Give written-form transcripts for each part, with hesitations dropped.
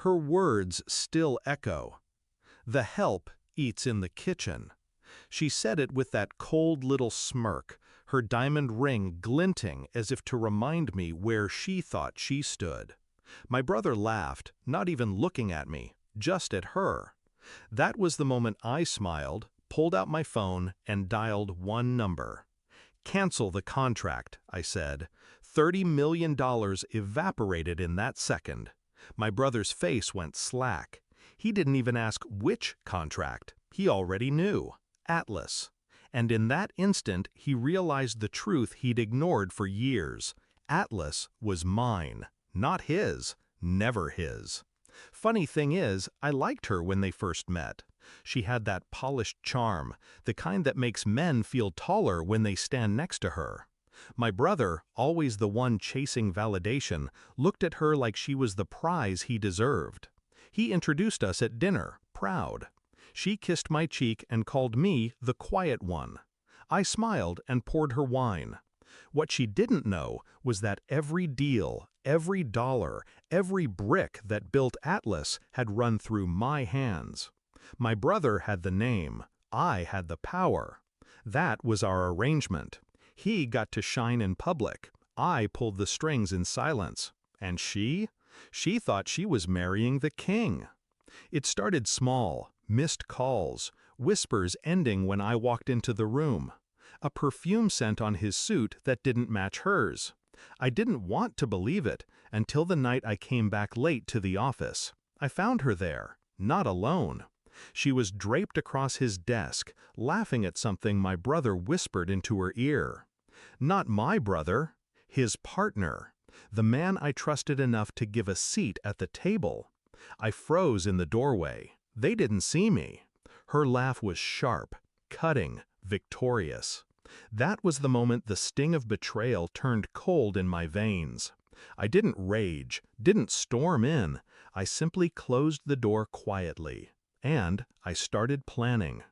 Her words still echo. The help eats in the kitchen. She said it with that cold little smirk, her diamond ring glinting as if to remind me where she thought she stood. My brother laughed, not even looking at me, just at her. That was the moment I smiled, pulled out my phone, and dialed one number. "Cancel the contract," I said. $30 million evaporated in that second. My brother's face went slack. He didn't even ask which contract. He already knew. Atlas. And in that instant, he realized the truth he'd ignored for years. Atlas was mine, not his, never his. Funny thing is, I liked her when they first met. She had that polished charm, the kind that makes men feel taller when they stand next to her. My brother, always the one chasing validation, looked at her like she was the prize he deserved. He introduced us at dinner, proud. She kissed my cheek and called me the quiet one. I smiled and poured her wine. What she didn't know was that every deal, every dollar, every brick that built Atlas had run through my hands. My brother had the name, I had the power. That was our arrangement. He got to shine in public. I pulled the strings in silence. And she? She thought she was marrying the king. It started small, missed calls, whispers ending when I walked into the room. A perfume scent on his suit that didn't match hers. I didn't want to believe it until the night I came back late to the office. I found her there, not alone. She was draped across his desk, laughing at something my brother whispered into her ear. Not my brother, his partner, the man I trusted enough to give a seat at the table. I froze in the doorway. They didn't see me. Her laugh was sharp, cutting, victorious. That was the moment the sting of betrayal turned cold in my veins. I didn't rage, didn't storm in. I simply closed the door quietly. And I started planning.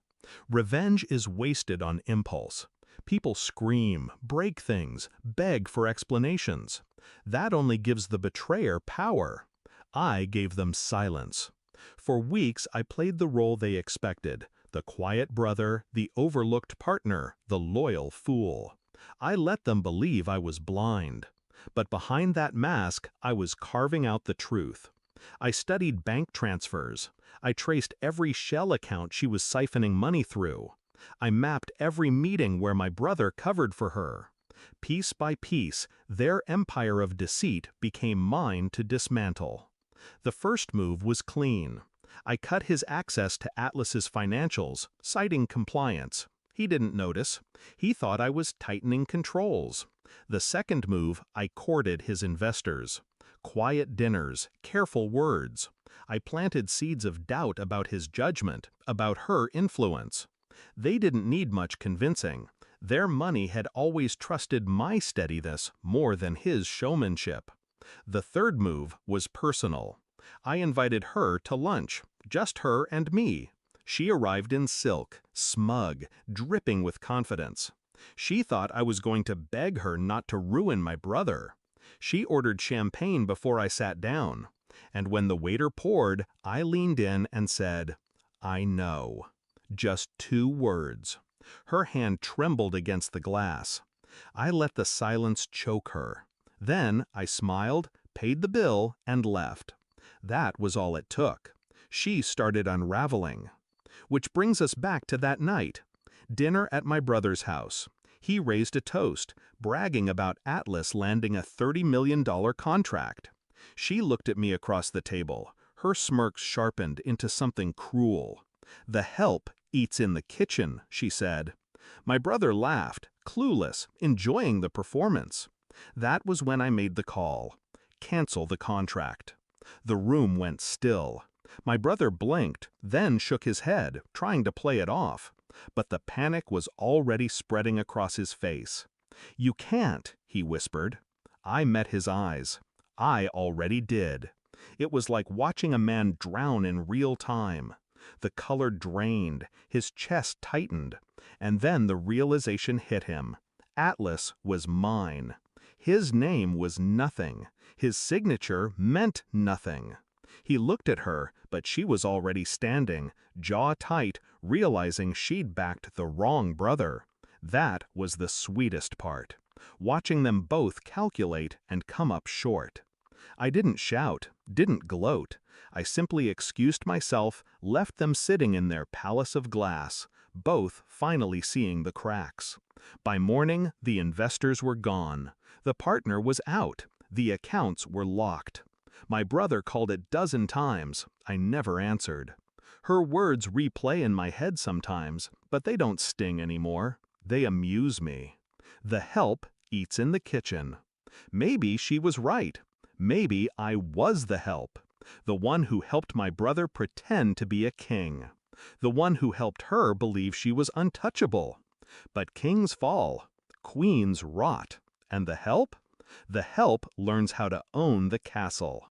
Revenge is wasted on impulse. People scream, break things, beg for explanations. That only gives the betrayer power. I gave them silence. For weeks I played the role they expected, the quiet brother, the overlooked partner, the loyal fool. I let them believe I was blind. But behind that mask, I was carving out the truth. I studied bank transfers. I traced every shell account she was siphoning money through. I mapped every meeting where my brother covered for her. Piece by piece, their empire of deceit became mine to dismantle. The first move was clean. I cut his access to Atlas's financials, citing compliance. He didn't notice. He thought I was tightening controls. The second move, I courted his investors. Quiet dinners, careful words. I planted seeds of doubt about his judgment, about her influence. They didn't need much convincing. Their money had always trusted my steadiness more than his showmanship. The third move was personal. I invited her to lunch, just her and me. She arrived in silk, smug, dripping with confidence. She thought I was going to beg her not to ruin my brother. She ordered champagne before I sat down. And when the waiter poured, I leaned in and said, "I know." Just 2 words. Her hand trembled against the glass. I let the silence choke her. Then I smiled, paid the bill, and left. That was all it took. She started unraveling. Which brings us back to that night. Dinner at my brother's house. He raised a toast, bragging about Atlas landing a $30 million contract. She looked at me across the table. Her smirk sharpened into something cruel. "The help eats in the kitchen," she said. My brother laughed, clueless, enjoying the performance. That was when I made the call. Cancel the contract. The room went still. My brother blinked, then shook his head, trying to play it off. But the panic was already spreading across his face. "You can't," he whispered. I met his eyes. I already did. It was like watching a man drown in real time. The color drained, his chest tightened, and then the realization hit him. Atlas was mine. His name was nothing. His signature meant nothing. He looked at her, but she was already standing, jaw tight, realizing she'd backed the wrong brother. That was the sweetest part, watching them both calculate and come up short. I didn't shout, didn't gloat. I simply excused myself, left them sitting in their palace of glass, both finally seeing the cracks. By morning, the investors were gone. The partner was out. The accounts were locked. My brother called 12 times. I never answered. Her words replay in my head sometimes, but they don't sting anymore. They amuse me. The help eats in the kitchen. Maybe she was right. Maybe I was the help. The one who helped my brother pretend to be a king. The one who helped her believe she was untouchable. But kings fall. Queens rot. And the help? The help learns how to own the castle.